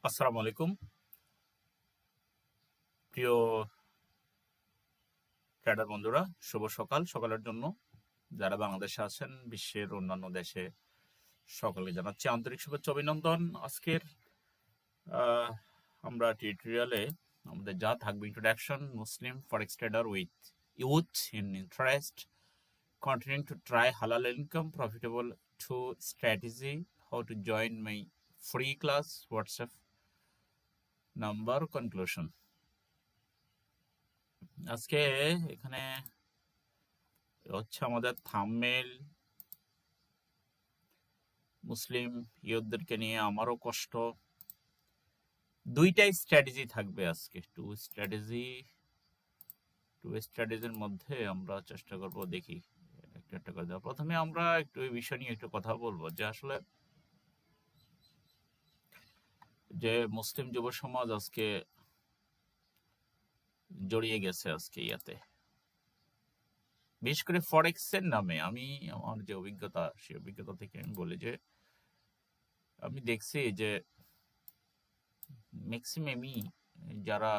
আসসালামু আলাইকুম প্রিয় ট্রেডার বন্ধুরা, শুভ সকাল। সকালের জন্য যারা বাংলাদেশে আছেন, বিশ্বের অন্যান্য দেশে সকলকে জানাচ্ছি আন্তরিক শুভেচ্ছা অভিনন্দন। আজকের আহ, আমরা টিউটোরিয়ালে আমাদের যা থাকবে introduction Muslim forex tedder with youth in interest continuing to try halal income profitable to strategy, how to join my free class, WhatsApp number, conclusion। আজকে এখানে হচ্ছে আমাদের থাম্বনেল। মুসলিম ইউথদেরকে নিয়ে আমারও কষ্ট। দুইটাই স্ট্র্যাটেজি থাকবে আজকে, টু স্ট্র্যাটেজির মধ্যে আমরা চেষ্টা করব, দেখি একটা একটা করে দেওয়া। প্রথমে আমরা একটু এই বিষয় নিয়ে একটু কথা বলবো যে আসলে যে মুসলিম যুব সমাজ আজকে জড়িয়ে গেছে আজকে ইয়াতে, বিশেষ করে ফরেক্সের নামে। আমি আমার যে অভিজ্ঞতা, সেই অভিজ্ঞতা থেকে আমি বলি যে আমি দেখছি যে ম্যাক্সিমামই যারা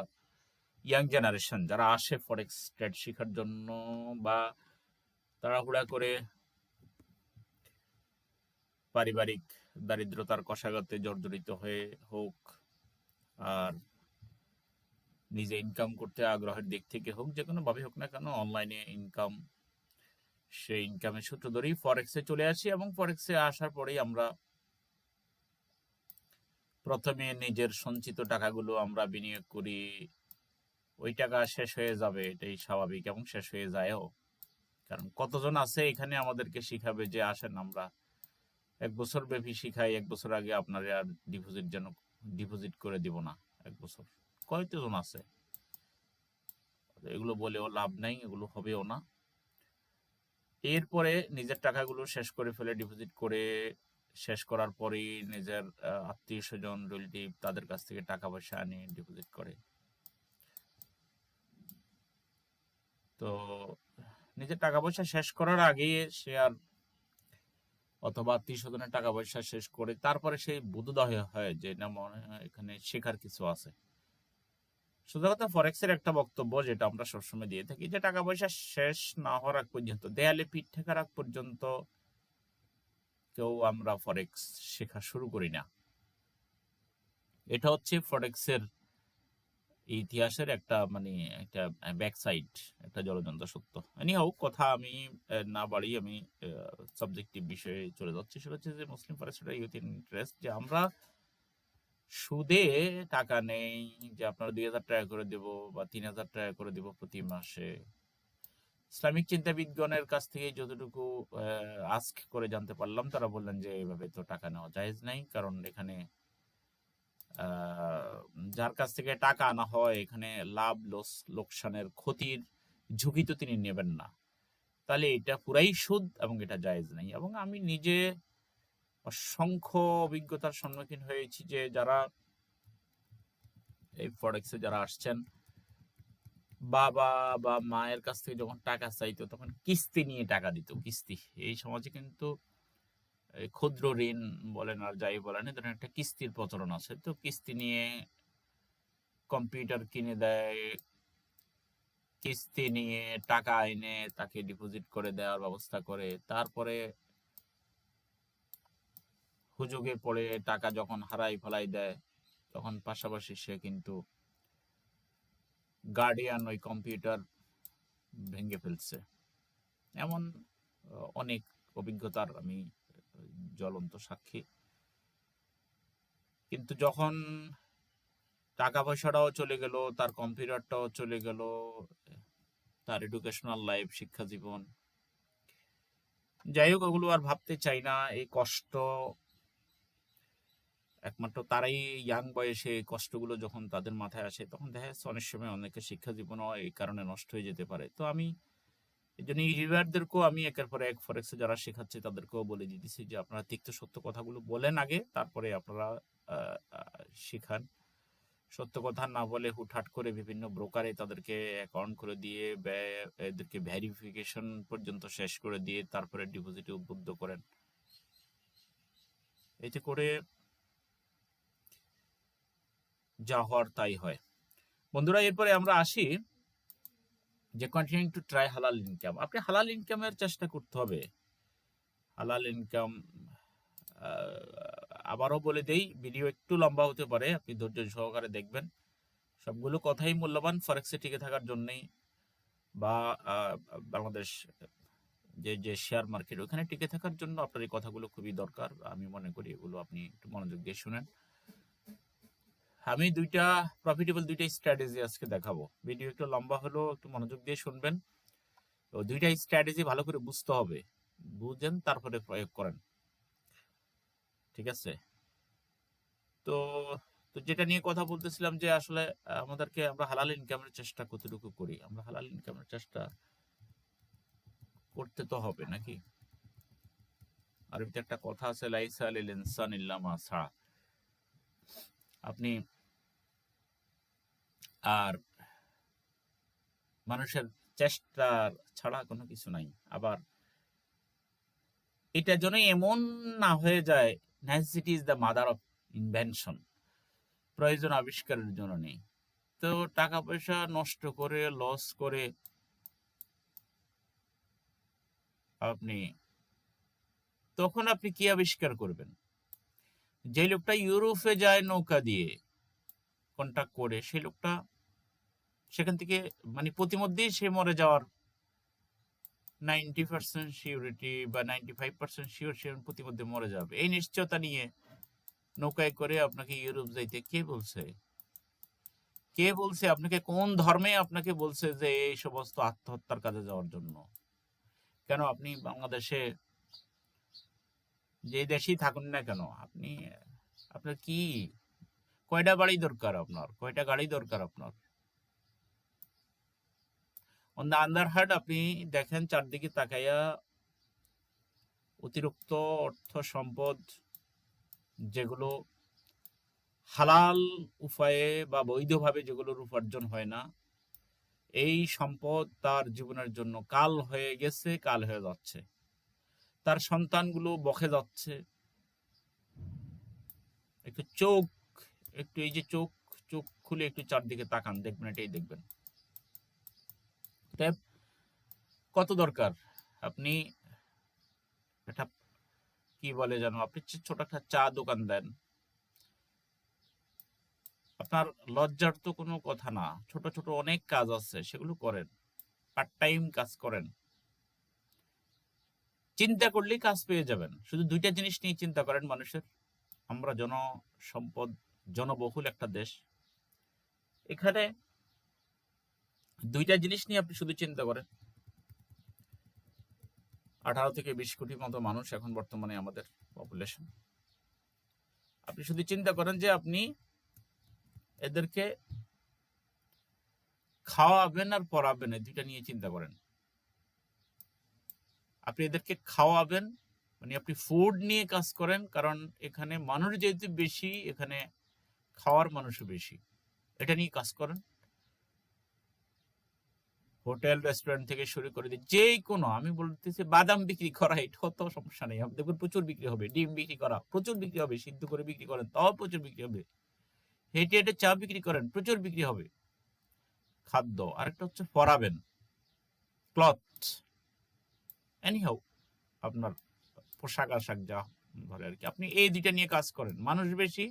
ইয়াং জেনারেশন যারা আসে ফরেক্স ট্রেড শেখার জন্য, বা তাড়াহুড়া করে পারিবারিক দারিদ্রতার কষাগতে জর্জরিত হয়ে হোক, আর নিজে ইনকাম করতে আগ্রহের দিক থেকে হোক, যে কোনো ভাবে হোক না কেন, অনলাইনে ইনকাম, সেই ইনকামের সূত্র ধরেই ফরেক্সে চলে আসি। এবং ফরেক্সে আসার পরেই আমরা প্রথমে নিজের সঞ্চিত টাকাগুলো আমরা বিনিয়োগ করি। ওই টাকা শেষ হয়ে যাবে, এটাই স্বাভাবিক, এবং শেষ হয়ে যায়ও। কারণ কতজন আছে এখানে আমাদেরকে শিখাবে যে আসেন আমরা 1 বছর ব্যাপী শিখাই, 1 বছর আগে আপনার আর ডিপোজিট করে দিব না 1 বছর। কয়জন আছে? এগুলো বলেও লাভ নাই, এগুলো হবেও না। এরপরে নিজের টাকাগুলো শেষ করে ফেলে, ডিপোজিট করে শেষ করার পরেই নিজের আত্মীয় স্বজন, রিলেটিভ, তাদের কাছ থেকে টাকা পয়সা আনি ডিপোজিট করে। তো নিজের টাকা পয়সা শেষ করার আগে সে আর, অথবা আত্মীয় স্বজনের টাকা পয়সা শেষ করে তারপরে সেই বোধোদয় হয় যে না, মনে হয় এখানে শেখার কিছু আছে। সোজা কথা, ফরেক্সের একটা বক্তব্য যেটা আমরা সবসময় দিয়ে থাকি, যে টাকা পয়সা শেষ না হওয়ার আগ পর্যন্ত, দেয়ালে পিঠ ঠেকার আগ পর্যন্ত কেউ আমরা ফরেক্স শেখা শুরু করি না। এটা হচ্ছে ফরেক্সের ইতিহাসের একটা একটা ব্যাক সাইড, একটা জলজন্ত সত্য। এনিহাও কথা আমি না বাড়ি, আমি সাবজেক্টিভ বিষয়ে চলে যাচ্ছি। সেটা হচ্ছে যে মুসলিম ফরেক্স ইউথ ইন্টারেস্ট, যে আমরা সুদে টাকা নেই, যে আপনার 2,000 টাকা করে দেব বা 3,000 টাকা করে দেব প্রতি মাসে। ইসলামিক চিন্তাবিদগণের কাছ থেকে যতটুকু আস্ক করে জানতে পারলাম, তারা বললেন যে এইভাবে তো টাকা নেওয়া জায়েজ নাই। কারণ এখানে যার কাছ থেকে টাকা আনা হয়, এখানে লাভ লোকসানের ক্ষতির ঝুঁকি তো তিনি নেবেন না। তাহলে এটা পুরাই সুদ এবং এটা জায়েজ নাই। এবং আমি নিজে অসংখ্য অভিজ্ঞতার সম্মুখীন হয়েছি যে যারা এই ফরেক্সে যারা আসছেন, বাবা বা মায়ের কাছ থেকে যখন টাকা চাইতো তখন কিস্তি নিয়ে টাকা দিত। কিস্তি, এই সমাজে কিন্তু ক্ষুদ্র ঋণ বলেন আর যাই বলেন, এই ধরনের একটা কিস্তির প্রচলন আছে। তো কিস্তি নিয়ে কম্পিউটার কিনে দেয়, কিস্তি নিয়ে টাকা এনে তাকে ডিপোজিট করে দেওয়ার ব্যবস্থা করে, তারপরে হুজুগে পড়ে টাকা যখন হারাই ফেলাই দেয়, তখন পাশাপাশি সে কিন্তু গার্ডিয়ান ওই কম্পিউটার ভেঙে ফেলছে। এমন অনেক অভিজ্ঞতার আমি জ্বলন্ত সাক্ষী। কিন্তু যখন টাকা পয়সাটাও চলে গেল, তার কম্পিউটারটাও চলে গেল, তার এডুকেশনাল লাইফ, শিক্ষা জীবন, যাই হোক, ওগুলো আর ভাবতে চাই না। এই কষ্ট একমাত্র তারাই, ইয়াং বয়সে এই কষ্টগুলো যখন তাদের মাথায় আসে, তখন দেখা যাচ্ছে অনেক সময় অনেকের শিক্ষা জীবনও এই কারণে নষ্ট হয়ে যেতে পারে। তো আমি এই জন্য এই রিভারদেরকেও আমি একের পর এক ফরেক্সে যারা শেখাচ্ছে তাদেরকেও বলে দিতেছি যে আপনারা তিক্ত সত্য কথাগুলো বলেন আগে, তারপরে আপনারা শেখান। সত্য কথা না বলে হুটহাট করে বিভিন্ন ব্রোকারে তাদেরকে অ্যাকাউন্ট করে দিয়ে এদেরকে ভেরিফিকেশন পর্যন্ত শেষ করে দিয়ে তারপরে ডিপোজিটে উদ্বুদ্ধ করেন। এতে করে যা হওয়ার তাই হয়। বন্ধুরা, এরপরে আমরা আসি যে কন্টিনিউইং টু ট্রাই হালাল ইনকাম। আপনি হালাল ইনকামের চেষ্টা করতে হবে। হালাল ইনকাম, আবারও বলে দেই, ভিডিও একটু লম্বা হতে পারে, আপনি ধৈর্য সহকারে দেখবেন। সবগুলো কথাই মূল্যবান ফরেক্সে টিকে থাকার জন্যই, বা বাংলাদেশ যে শেয়ার মার্কেট, ওখানে টিকে থাকার জন্য আপনার এই কথাগুলো খুবই দরকার। আমি মনে করি এগুলো আপনি একটু মনোযোগ দিয়ে শুনেন। আমি প্রফিটেবল দুইটা স্ট্র্যাটেজি আজকে দেখাবো। ভিডিও একটু লম্বা হলেও একটু মনোযোগ দিয়ে শুনবেন। তো দুইটা স্ট্র্যাটেজি ভালো করে বুঝতে হবে, বুঝেন তারপরে প্রয়োগ করেন, ঠিক আছে? তো তো যেটা নিয়ে কথা বলতেছিলাম যে আসলে আমরা হালাল ইনকামের চেষ্টা কতটুকু করি। আমরা হালাল ইনকামের চেষ্টা করতে তো হবে নাকি? আরবিতে একটা কথা আছে, লাইসা লিল ইনসানি ইল্লা মা সা। আপনি আর মানুষের চেষ্টার ছাড়া কোনো কিছু নাই। আবার এটা যেন এমন না হয়ে যায় necessity is the mother of invention, প্রয়োজন আবিষ্কারের জন্য নেই। তো টাকা পয়সা নষ্ট করে, লস করে আপনি তখন আপনি কি আবিষ্কার করবেন? যে লোকটা ইউরোপে যায় নৌকা দিয়ে কন্ট্যাক্ট করে, সেই লোকটা সেখান থেকে মানে প্রতিমধ্যেই সে মরে যাওয়ার 90% সিউরিটি বা 95% শিওর সে প্রতিমধ্যে মরে যাবে। এই নিশ্চয়তা নিয়ে নৌকায় করে আপনাকে ইউরোপ যাইতে কে বলছে? কে বলছে আপনাকে? কোন ধর্মে আপনাকে বলছে যে এই সমস্ত আত্মহত্যার কাজে যাওয়ার জন্য? কেন আপনি বাংলাদেশে যে দেশেই থাকুন না কেন, আপনার কি কয়টা বাড়ি দরকার? আপনার কয়টা গাড়ি দরকার? আপনার অন দ্য আদার হ্যান্ড আপনি দেখেন চারদিকে তাকাইয়া, অতিরিক্ত অর্থ সম্পদ যেগুলো হালাল উপায়ে বা বৈধভাবে যেগুলোর উপার্জন হয় না, এই সম্পদ তার জীবনের জন্য কাল হয়ে গেছে, কাল হয়ে যাচ্ছে। তার সন্তানগুলো বকে যাচ্ছে। একটু চোখ, একটু এই যে চোখ চোখ খুলে একটু চারদিকে তাকান, দেখবেন, এটাই দেখবেন। কত দরকার? আপনি একটা কি বলে জানো, আপনি ছোট একটা চা দোকান দেন, আপনার লজ্জার তো কোনো কথা না। ছোট ছোট অনেক কাজ আছে, সেগুলো করেন, পার্ট টাইম কাজ করেন। চিন্তা করলেই কাজ পেয়ে যাবেন। শুধু দুইটা জিনিস নিয়ে চিন্তা করেন মানুষের। আমরা জনসম্পদ, জনবহুল একটা দেশ, এখানে দুইটা জিনিস নিয়ে আপনি শুধু চিন্তা করেন। 18 থেকে 20 কোটি মতো মানুষ এখন বর্তমানে আমাদের পপুলেশন। আপনি শুধু চিন্তা করেন যে আপনি এদেরকে খাওয়াবেন আর পড়াবেন, এই দুইটা নিয়ে চিন্তা করেন। আপনি এদেরকে খাওয়াবেন মানে আপনি ফুড নিয়ে কাজ করেন, কারণ এখানে মানুষ যেহেতু বেশি, এখানে খাওয়ার মানুষও বেশি, এটা নিয়ে কাজ করেন। হোটেল রেস্টুরেন্ট থেকে শুরু করে যে কোনো, আমি বলতেছি বাদাম বিক্রি করা, এটাও তো সমস্যা নেই। আপনি দেখবেন প্রচুর বিক্রি হবে। ডিম বিক্রি করা প্রচুর বিক্রি হবে। সিদ্ধ করে বিক্রি করেন, তাও প্রচুর বিক্রি হবে। হেঁটে হেঁটে চা বিক্রি করেন, প্রচুর বিক্রি হবে। খাদ্য। আরেকটা হচ্ছে পরাবেন, ক্লথ, এনিহাউ আপনার পোশাক আশাক যা ধরে আর কি। আপনি এই দুইটা নিয়ে কাজ করেন। মানুষ বেশি,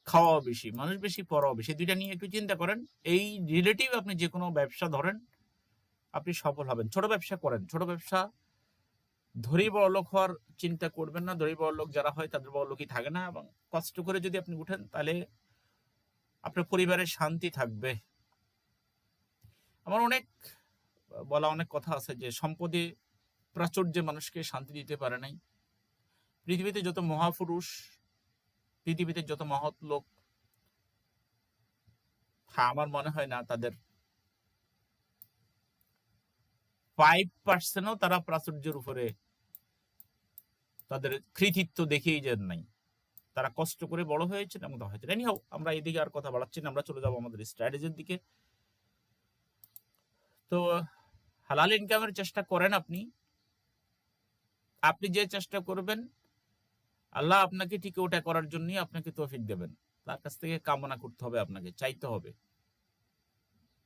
খাওয়াও বেশি, মানুষ বেশি, পড়াও বেশি, দুইটা নিয়ে একটু চিন্তা করেন। এই রিলেটিভ আপনি যে কোনো ব্যবসা ধরেন, আপনি সফল হবেন। ছোট ব্যবসা করেন, ছোট ব্যবসা ধরেই বড় লোক হওয়ার চিন্তা করবেন না। ধরেই বড় লোক যারা হয় তাদের বড় লোকই থাকে না। এবং কষ্ট করে যদি আপনি উঠেন, তাহলে আপনার পরিবারের শান্তি থাকবে। আমার অনেক কথা আছে যে সম্পদে প্রাচুর্যে মানুষকে শান্তি দিতে পারে নাই। পৃথিবীতে যত মহাপুরুষ, পৃথিবীতে যত মহৎ লোক, আমার মনে হয় না তাদের 5%ও তারা প্রাচুর্যের উপরে তাদের কৃতিত্ব দেখেই যান নাই। তারা কষ্ট করে বড় হয়েছে এবং হয়েছে। এনিহাউ, আমরা এদিকে আর কথা বাড়াচ্ছি না, আমরা চলে যাবো আমাদের স্ট্র্যাটেজির দিকে। তো হালাল ইনকামের চেষ্টা করেন। আপনি যে চেষ্টা করবেন, আল্লাহ আপনাকে ঠিক ওটা করার জন্যই আপনাকে তৌফিক দেবেন। তো তার কাছ থেকে কামনা করতে হবে, আপনাকে চাইতে হবে,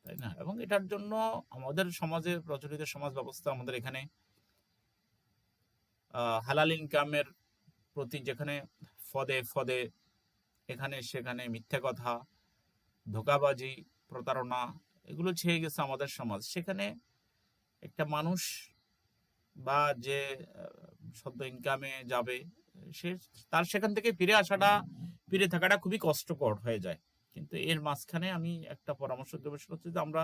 তাই না? এবং এটার জন্য আমাদের সমাজে প্রচলিত সমাজ ব্যবস্থা, আমাদের এখানে হালাল ইনকামের প্রতি যেখানে ফদে ফদে এখানে সেখানে মিথ্যে কথা, ধোঁকাবাজি, প্রতারণা এগুলো ছেয়ে গেছে আমাদের সমাজ। সেখানে একটা মানুষ বা যে সদ্য ইনকামে যাবে, সে তার সেখান থেকে ফিরে থাকাটা খুবই কষ্টকর হয়ে যায়। কিন্তু এর মাঝখানে আমি একটা পরামর্শ দেবো, সেটা হচ্ছে যে আমরা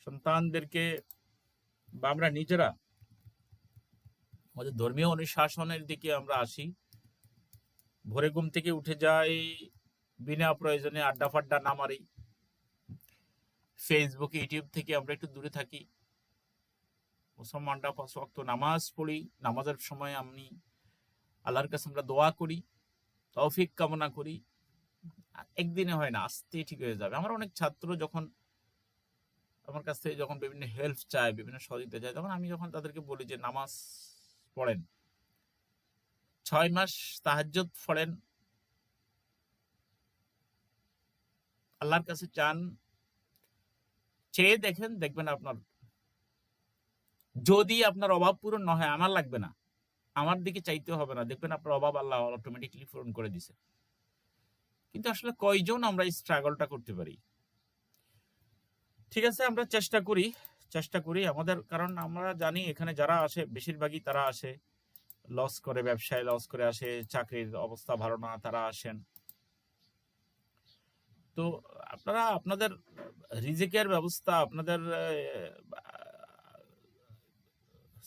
সন্তানদেরকে বা আমরা নিজেরা আমাদের ধর্মীয় অনুশাসনের দিকে আমরা আসি। ভোরে ঘুম থেকে উঠে যাই, বিনা প্রয়োজনে আড্ডা ফাড্ডা না মারি, ফেসবুক ইউটিউব থেকে আমরা একটু দূরে থাকি, মুসলমানরা 5 ওয়াক্ত নামাজ পড়ি, নামাজের সময় আমি আল্লাহর কাছে আমরা দোয়া করি, তৌফিক কামনা করি। একদিনে হয় না, আস্তে ঠিক হয়ে যাবে। আমার অনেক ছাত্র যখন আমার কাছ থেকে যখন বিভিন্ন হেল্প চায়, বিভিন্ন সহযোগিতা চায়, তখন আমি যখন তাদেরকে বলি যে নামাজ পড়েন, 6 মাস তাহাজ্জুদ পড়েন, আল্লাহর কাছে চান, চেয়ে দেখেন, দেখবেন আপনার যদি আপনার অভাব পূরণ না হয়, আমার লাগবে না, আমার দিকে চাইতে হবে না, দেখবেন আপনার অভাব আল্লাহ অটোমেটিকলি পূরণ করে দিছে। কিন্তু আসলে কয়জন আমরা এই স্ট্রাগলটা করতে পারি? ঠিক আছে, আমরা চেষ্টা করি আমাদের, কারণ আমরা জানি এখানে যারা আসে বেশিরভাগই তারা আসে লস করে, ব্যবসায় লস করে আসে, চাকরির অবস্থা ভালো না, তারা আসেন। তো আপনারা আপনাদের রিজিকের ব্যবস্থা, আপনাদের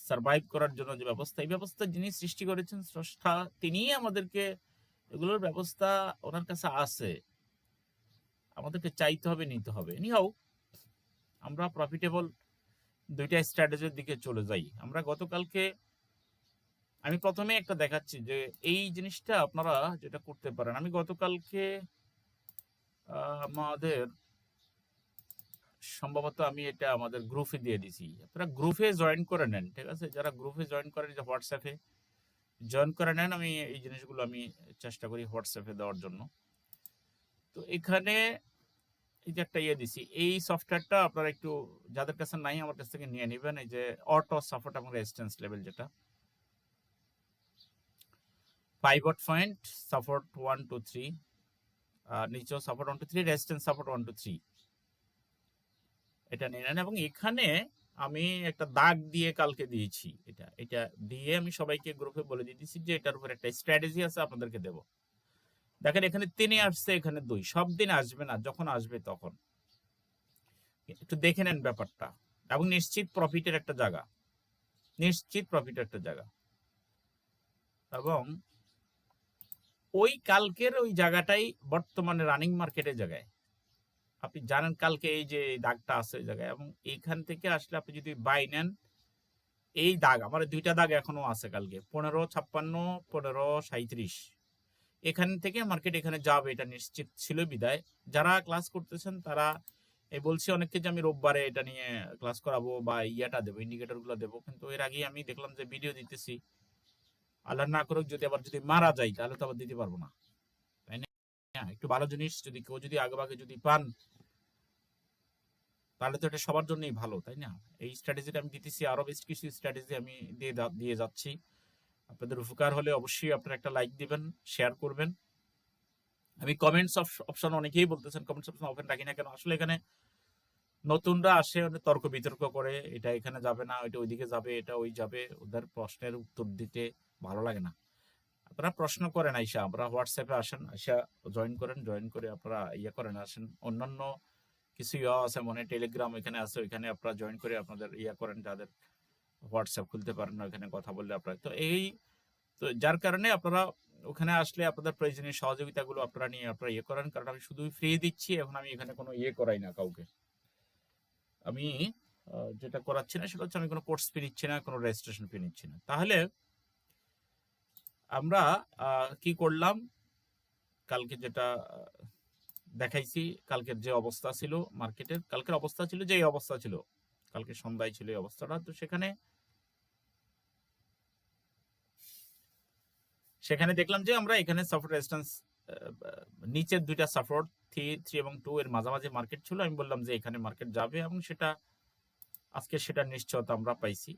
সার্ভাইভ করার জন্য যে ব্যবস্থা, এই ব্যবস্থা যিনি সৃষ্টি করেছেন স্রষ্টা, তিনিই আমাদেরকে এগুলোর ব্যবস্থা ওনার কাছে আছে, আমাদেরকে চাইতে হবে, নিতে হবে। এনিহাও আমরা প্রফিটেবল দুইটা স্ট্র্যাটেজির দিকে চলে যাই। আমরা গতকালকে আমি প্রথমে একটা দেখাচ্ছি যে এই জিনিসটা আপনারা যেটা করতে পারেন। আমি গতকালকে আমাদের সম্ভবত আমি এটা আমাদের গ্রুপে দিয়ে দিছি, আপনারা গ্রুপে জয়েন করে নেন, ঠিক আছে? যারা গ্রুপে জয়েন করেন, যে হোয়াটসঅ্যাপে জয়েন করে নেন, আমি এই জিনিসগুলো আমি চেষ্টা করি হোয়াটসঅ্যাপে দেওয়ার জন্য। তো এখানে এই যে একটা ইয়ে দিছি, এই সফটওয়্যারটা আপনারা একটু যাদের কাছে নাই আমার কাছ থেকে নিয়ে নেবেন। এই যে অটো সাপোর্ট এবং রেজিস্ট্যান্স লেভেল, যেটা পাইভট পয়েন্ট সাপোর্ট 1 2 3, নিচেও সাপোর্ট 1 2 3, রেজিস্ট্যান্স সাপোর্ট 1 2 3, এটা নিয়ে নেন। এবং এখানে আমি একটা দাগ দিয়ে কালকে দিয়েছি, এটা দিয়ে আমি সবাইকে গ্রুপে বলে দিয়েছি যে এটার উপর একটা স্ট্র্যাটেজি আছে, আপনাদেরকে দেব। দেখেন এখানে 3 আসছে, এখানে 2, সব দিন আসবে না, যখন আসবে তখন একটু দেখে নেন ব্যাপারটা। এবং নিশ্চিত প্রফিটের একটা জায়গা, এবং ওই কালকের ওই জায়গাটাই বর্তমানে রানিং মার্কেটের জায়গায়। আপনি জানেন কালকে এই যে দাগটা আছে ওই জায়গায়, এবং এইখান থেকে আসলে আপনি যদি বাই নেন, এই দাগ আমার 2টা দাগ এখনো আছে কালকে, 15.56, 15.37, এখান থেকে মার্কেট এখানে যাবে, এটা নিশ্চিত ছিল। বিদায় যারা ক্লাস করতেছেন তারা বলছি অনেককে যে আমি রোববারে এটা নিয়ে ক্লাস করাবো বা ইয়াটা দেবো, ইন্ডিকেটর গুলো দেবো, কিন্তু এর আগেই আমি দেখলাম যে ভিডিও দিতেছি, আল্লাহ না করুক যদি আবার যদি মারা যায়, তাহলে তো আবার দিতে পারবো না, তাই না? একটু ভালো জিনিস যদি কেউ যদি আগেভাগে যদি পান, তাহলে তো এটা সবার জন্যই ভালো, তাই না? এই স্ট্র্যাটেজিটা আমি দিতেছি, আরো বেশ কিছু স্ট্র্যাটেজি আমি দিয়ে যাচ্ছি। আপনাদের উপকার হলে অবশ্যই আপনারা একটা লাইক দিবেন, শেয়ার করবেন। আমি কমেন্টস অপশন, অনেকেই বলতেছেন কমেন্টস অপশন ওপেন রাখি না কেন, আসলে এখানে নতুনরা আসে, তর্ক বিতর্ক করে, এটা এখানে যাবে না, ওইটা ওইদিকে যাবে, এটা ওই যাবে, ওদের প্রশ্নের উত্তর দিতে ভালো লাগে না। আপনারা প্রশ্ন করেন আইসা, আমরা হোয়াটসঅ্যাপে আসেন, আইসা জয়েন করে আপনারা ইয়ে করেন, আসেন। অন্যান্য কিছু ইয়া আছে, মনে টেলিগ্রাম এখানে আছে, ওইখানে আপনারা জয়েন করে আপনাদের ইয়া করেন, যাদের হোয়াটসঅ্যাপ খুলতে পারেন না, ওইখানে কথা বললে আপনারা তো যার কারণে আপনারা ওখানে আসলে আপনাদের প্রয়োজনীয় সহযোগিতাগুলো আপনারা নিয়ে আপনারা ইয়ে করেন। কারণ আমি শুধু ফ্রি দিচ্ছি, এখন আমি এখানে কোনো ইয়ে করাই না কাউকে। আমি যেটা করাচ্ছি না সেটা হচ্ছে আমি কোনো কোর্স ফি নিচ্ছি না, কোনো রেজিস্ট্রেশন ফি নিচ্ছি না। তাহলে আমরা কি করলাম, কালকে যেটা দেখাইছি, কালকের যে অবস্থা ছিল মার্কেটের, কালকের অবস্থা ছিল যে এই অবস্থা ছিল, কালকে সন্ধ্যায় ছিল এই অবস্থাটা। তো সেখানে দেখলাম যে আমরা এখানে সাপোর্ট রেজিস্ট্যান্স নিচের দুইটা সাপোর্ট 3 এবং 2 এর মাঝামাঝি মার্কেট ছিল। আমি বললাম যে এখানে মার্কেট যাবে এবং সেটা আজকে সেটা নিশ্চয়তা আমরা পাইছি।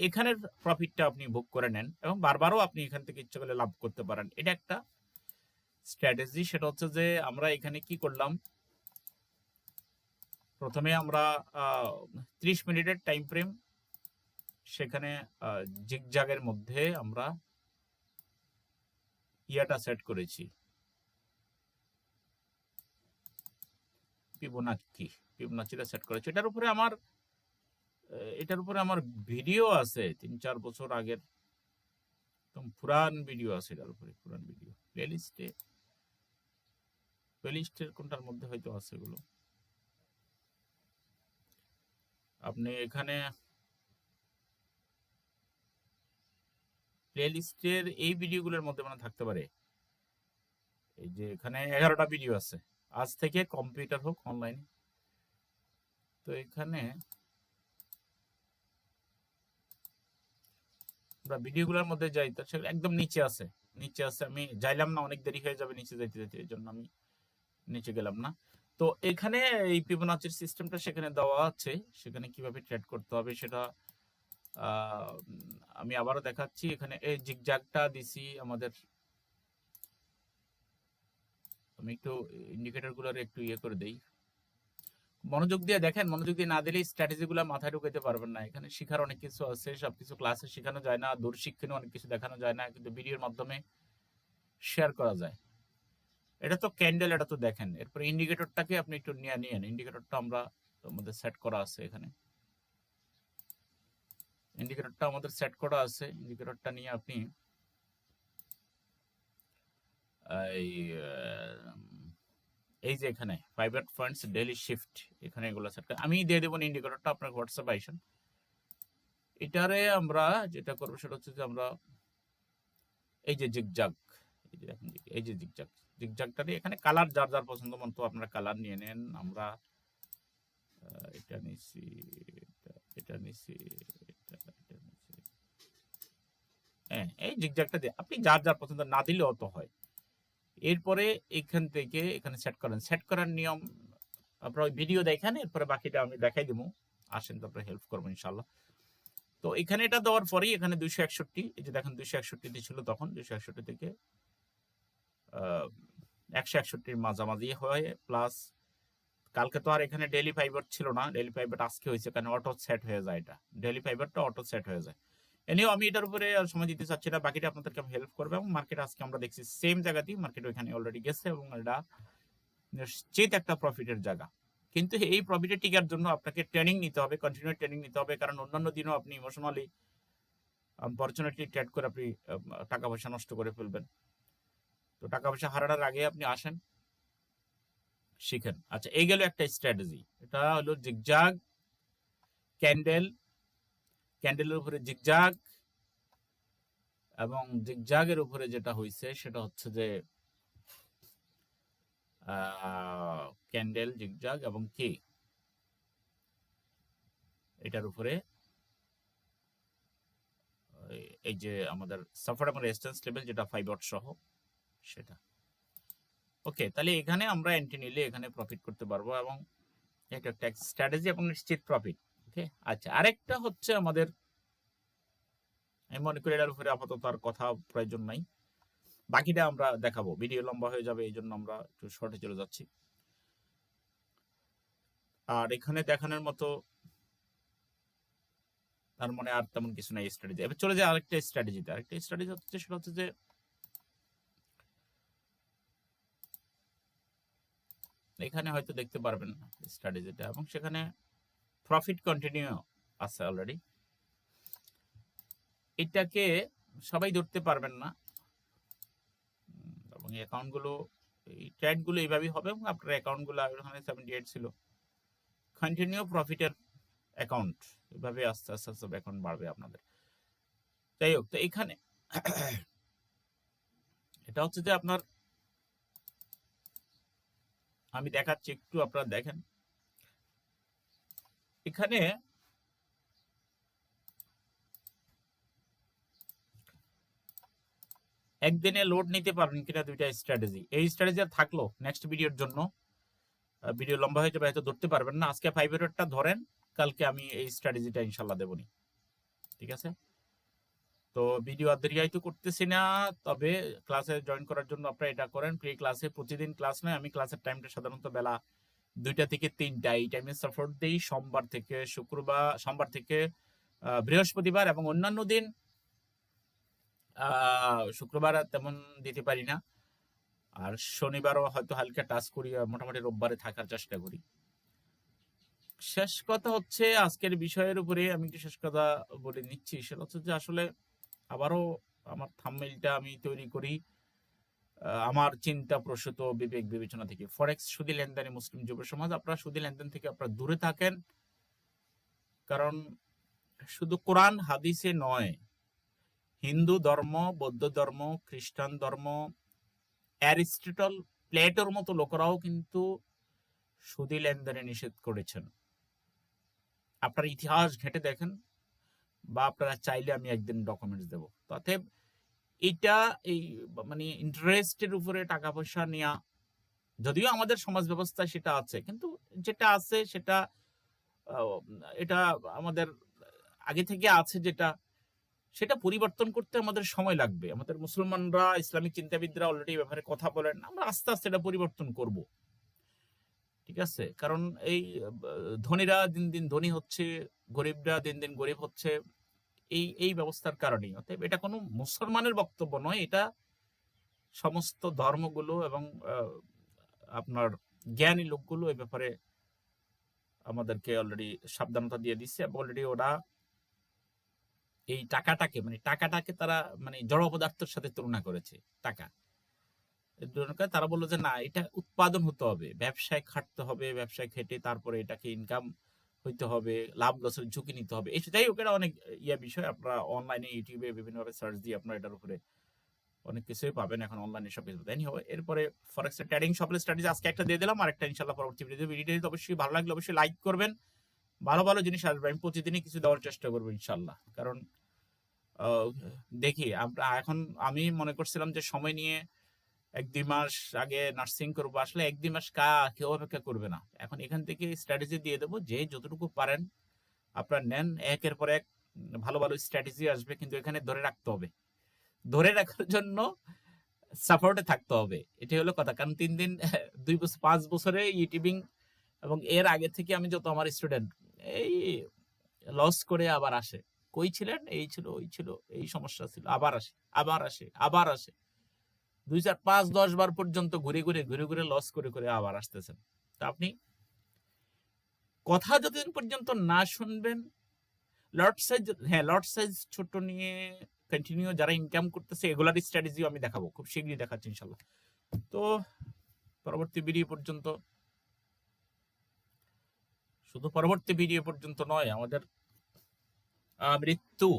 এখানের প্রফিটটা আপনি ভোগ করে নেন এবং বারবারও আপনি এখান থেকে ইচ্ছে করলে লাভ করতে পারেন। এটা একটা স্ট্র্যাটেজি। সেটা হচ্ছে যে আমরা এখানে কি করলাম, প্রথমে আমরা 30 মিনিটের টাইম ফ্রেম, সেখানে জিগজাগের মধ্যে আমরা ইয়াটা সেট করেছি, ফিবোনাচিটা সেট করেছি। এটার উপরে আমার ভিডিও আছে 3-4 বছর আগের, একদম পুরান ভিডিও আছে এটার উপরে, পুরান ভিডিও প্লেলিস্টের কোনটার মধ্যে হয়তো আছে এগুলো। আপনি এখানে প্লেলিস্টের এই ভিডিওগুলোর মধ্যে মানে থাকতে পারে। এই যে এখানে 11টা ভিডিও আছে, আজ থেকে কম্পিউটার হোক অনলাইন। তো এখানে আমরা ভিডিওগুলোর মধ্যে যাই, তো সেটা একদম নিচে আছে। আমি যাইলাম না, অনেক দেরি হয়ে যাবে নিচে যাইতে যাইতে, এই জন্য আমি নিচে গেলাম না। তো এখানে এই ফিবোনাচির সিস্টেমটা সেখানে দেওয়া আছে, সেখানে কিভাবে ট্রেড করতে হবে সেটা আমি আবারও দেখাচ্ছি। এখানে এই জিগজ্যাগটা দিছি আমাদের, আমি একটু ইন্ডিকেটর গুলোর একটু ইয়ে করে দেই, মনোযোগ দিয়ে দেখেন। মনোযোগ দিয়ে না দিলে স্ট্র্যাটেজি গুলো মাথায় ঢুকাইতে পারবেন না। এখানে শিখার অনেক কিছু আছে, সবকিছু ক্লাসে শেখানো যায় না, দূর শিক্ষণীয় অনেক কিছু দেখানো যায় না, কিন্তু ভিডিওর মাধ্যমে শেয়ার করা যায়। এটা তো ক্যান্ডেল, এটা তো দেখেন। এরপরে ইন্ডিকেটরটাকে আপনি একটু নিয়ে ইন্ডিকেটরটা আমরা আমাদের সেট করা আছে এখানে, ইন্ডিকেটরটা আমাদের সেট করা আছে। ইন্ডিকেটরটা নিয়ে আপনি এই যে এখানে 5 পয়েন্টস ডেইলি শিফট, এখানে এগুলো সেট করে আমি দিয়ে দেবো ইন্ডিকেটরটা আপনার হোয়াটসঅ্যাপ আইসেন। এটারে আমরা যেটা করবো সেটা হচ্ছে যে আমরা এই যে জিগজাগ, এই যে দেখেন এই যে জিগজাগটারে এখানে কালার যার যার পছন্দ মতো আপনারা কালার নিয়ে নেন। আমরা এটা নিছি, এটা নিছি, হ্যাঁ এই জিগজাগটা দিয়ে আপনি যার যার পছন্দ না দিলেও তো হয়। এরপরে এখান থেকে এখানে সেট করেন। সেট করার নিয়ম আপনারা ওই ভিডিও দেখেন, এরপরে বাকিটা আমি দেখাই দিব। আসেন তারপরে হেল্প করবো ইনশাল্লাহ। তো এখানে এটা দেওয়ার পরেই এখানে 261, এই যে দেখেন 261 ছিল তখন, 261 থেকে 161 মাঝামাঝি হয়ে প্লাস, কালকে তো আর এখানে ডেইলি ফাইবার ছিল না, ডেইলি ফাইবার আজকে হয়েছে, কারণ অটো সেট হয়ে যায়, এটা ডেইলি ফাইবারটা অটো সেট হয়ে যায়। এনেও আমি এটার উপরে সময় দিতে চাচ্ছি না, বাকিটা আপনাদেরকে হেল্প করবে। এবং মার্কেট আজকে আমরা দেখছি সেম জায়গাতেই মার্কেট ওইখানে অলরেডি গেছে এবং এটা নিশ্চিত একটা প্রফিটের জায়গা। কিন্তু এই প্রফিটে টিকার জন্য আপনাকে ট্রেনিং নিতে হবে, কন্টিনিউ ট্রেনিং নিতে হবে, কারণ অন্যান্য দিনও আপনি ইমোশনালি অপরচুনিটি ট্রেড করে আপনি টাকা পয়সা নষ্ট করে ফেলবেন। তো টাকা পয়সা হারানোর আগে আপনি আসেন, শিখেন। আচ্ছা, এই গেল একটা স্ট্র্যাটেজি। এটা হলো জিগজাগ ক্যান্ডেল, ক্যান্ডেলের উপরে জিগজাগ, এবং জিগজাগের উপরে যেটা হয়েছে সেটা হচ্ছে যে ক্যান্ডেল জিগজাগ এবং কি এটার উপরে এই যে আমাদের সাপোর্ট এবং রেজিস্ট্যান্স লেভেল যেটা 5 সহ সেটা। ওকে, তাহলে এখানে আমরা এন্ট্রি নিলে এখানে প্রফিট করতে পারবো এবং এটা একটা স্ট্র্যাটেজি এবং নিশ্চিত প্রফিট। ওকে, আচ্ছা, আরেকটা হচ্ছে আমাদের, আমি মনে করি এটার উপরে আপাতত আর কথা প্রয়োজন নাই, বাকিটা আমরা দেখাবো, ভিডিও লম্বা হয়ে যাবে, এই জন্য আমরা একটু শর্টে চলে যাচ্ছি। আর এখানে দেখানোর মতো তার মানে আর তেমন কিছু নাই স্ট্র্যাটেজি। এবার চলে যায় আরেকটা স্ট্র্যাটেজিতে। আরেকটা স্ট্র্যাটেজি হচ্ছে সেটা হচ্ছে যে এখানে হয়তো দেখতে পারবেন স্ট্র্যাটেজিটা, এবং সেখানে প্রফিট কন্টিনিউ আছে অলরেডি। এটাকে সবাই ধরতে পারবেন না, এবং এই অ্যাকাউন্টগুলো, এই ট্রেডগুলো এইভাবেই হবে এবং আপনার অ্যাকাউন্টগুলো ওখানে 78 ছিল, কন্টিনিউ প্রফিটের অ্যাকাউন্ট, এভাবে আস্তে আস্তে আস্তে অ্যাকাউন্ট বাড়বে আপনাদের। যাই হোক, তো এখানে এটা হচ্ছে যে আপনার, আমি দেখাচ্ছি একটু আপনারা দেখেন। এখানে একদিনে লোড নিতে পারবেন কিনা দুইটা স্ট্র্যাটেজি, এই স্ট্র্যাটেজি আর থাকলো নেক্সট ভিডিওর জন্য। ভিডিও লম্বা হয়ে যাবে, হয়তো ধরতে পারবেন না। আজকে 5-এরটা ধরেন, কালকে আমি এই স্ট্র্যাটেজিটা ইনশাল্লাহ দেবনি, ঠিক আছে? তো ভিডিও আর দীর্ঘায়িত করতেছি না, তবে ক্লাসে জয়েন করার জন্য আপনারা এটা করেন। প্রি ক্লাসে প্রতিদিন ক্লাস নয়, আমি ক্লাসের টাইমটা সাধারণত বেলা 2টা থেকে 3টা, এই টাইমে সাপোর্ট দিই। সোমবার থেকে বৃহস্পতিবার, এবং অন্যান্য দিন শুক্রবার তেমন দিতে পারি না, আর শনিবারও হয়তো হালকা টাচ করি, মোটামুটি রোববারে থাকার চেষ্টা করি। শেষ কথা হচ্ছে, আজকের বিষয়ের উপরে আমি একটু শেষ কথা বলে নিচ্ছি। সেটা হচ্ছে যে আসলে আবারও আমার থাম্বনেইলটা আমি তৈরি করি আমার চিন্তা প্রসূত বিবেক বিবেচনা থেকে। ফরেক্স সুদী লেনদেনে মুসলিম যুব সমাজ, আপনারা সুদী লেনদেন থেকে আপনারা দূরে থাকেন। কারণ শুধু কোরআন হাদিসে নয়, হিন্দু ধর্ম, বৌদ্ধ ধর্ম, খ্রিস্টান ধর্ম, অ্যারিস্টটল, প্লেটোর মতো লোকেরাও কিন্তু সুদী লেনদেনে নিষেধ করেছেন। আপনারা ইতিহাস ঘেঁটে দেখেন, বা আপনারা চাইলে আমি একদিন ডকুমেন্টস দেব। অতএব এটা এই মানে ইন্টারেস্টের উপরে টাকা পয়সা নেওয়া, যদিও আমাদের সমাজ ব্যবস্থায় সেটা আছে, কিন্তু যেটা আছে সেটা এটা আমাদের আগে থেকে আছে, সেটা পরিবর্তন করতে আমাদের সময় লাগবে। আমাদের মুসলমানরা, ইসলামিক চিন্তাবিদরা অলরেডি ব্যাপারে কথা বলেন, আমরা আস্তে আস্তে এটা পরিবর্তন করব, ঠিক আছে? কারণ এই ধনীরা দিন দিন ধনী হচ্ছে, গরিবরা দিন দিন গরিব হচ্ছে, এই ব্যবস্থার কারণেই। অতএব এটা কোনো মুসলমানের বক্তব্য নয়, এটা সমস্ত ধর্মগুলো এবং আপনার জ্ঞানী লোকগুলো এই ব্যাপারে আমাদেরকে অলরেডি সাবধানতা দিয়ে দিচ্ছে। অলরেডি ওরা এই টাকাটাকে তারা জড় পদার্থের সাথে তুলনা করেছে। তারা বললো যে না, এটা উৎপাদন হতে হবে, ব্যবসায় খাটতে হবে, ব্যবসায় খেটে তারপরে এটাকে ইনকাম হইতে হবে, লাভ লসের ঝুঁকি নিতে হবে। যাই হোক, এটা অনেক বিষয়। আপনারা অনলাইনে ইউটিউবে বিভিন্নভাবে সার্চ দিয়ে আপনারা এটার উপরে অনেক কিছুই পাবেন এখন অনলাইনে, সব কিছু দেয়নি হবে। এরপরে ফরেক্স ট্রেডিং সকল স্ট্র্যাটেজি আজকে একটা দিয়ে দিলাম, আর একটা ইনশাল্লাহ পরবর্তী ভিডিওতে অবশ্যই ভালো লাগলে অবশ্যই লাইক করবেন। ভালো ভালো জিনিস আসবে, আমি প্রতিদিনই কিছু দেওয়ার চেষ্টা করবো ইনশাল্লাহ। কারণ দেখি আমি মনে করছিলাম যে সময় নিয়ে 1-2 মাস আগে নার্সিং করবো, আসলে 1-2 মাস কেউ অপেক্ষা করবে না। এখন এখান থেকে স্ট্র্যাটেজি দিয়ে দেবো, যে যতটুকু পারেন আপনারা নেন। একের পর এক ভালো ভালো স্ট্র্যাটেজি আসবে, কিন্তু এখানে ধরে রাখতে হবে। ধরে রাখার জন্য সাপোর্টে থাকতে হবে, এটাই হলো কথা। কারণ 3 দিন 2 বছর 5 বছরে ইউটিউবিং এবং এর আগে থেকে আমি যত আমার স্টুডেন্ট এই লস করে আবার আসে, কই ছিলেন, এই ছিল, ওই ছিল, এই সমস্যা ছিল, আবার আসে, আবার আসে, আবার আসে, 2, 4, 5, 10 বার পর্যন্ত ঘুরে ঘুরে লস করে আবার আসতেছেন। তা আপনি কথা যতদিন পর্যন্ত না শুনবেন, লট সাইজ ছোট নিয়ে কন্টিনিউ যারা ইনকাম করতেছে, এগুলার স্ট্র্যাটেজিও আমি দেখাবো, খুব শীঘ্রই দেখাচ্ছি ইনশাল্লাহ। তো পরবর্তী ভিডিও পর্যন্ত, শুধু পরবর্তী ভিডিও পর্যন্ত নয়, আমাদের মৃত্যু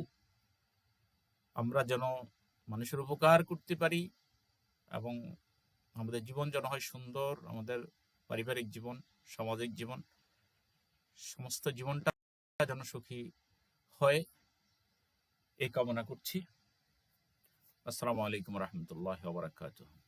আমরা যেন মানুষের উপকার করতে পারি, এবং আমাদের জীবন যেন হয় সুন্দর, আমাদের পারিবারিক জীবন, সামাজিক জীবন, সমস্ত জীবনটা যেন সুখী হয়, এই কামনা করছি। আসসালামু আলাইকুম রহমতুল্লাহ ওয়া বারাকাতুহু।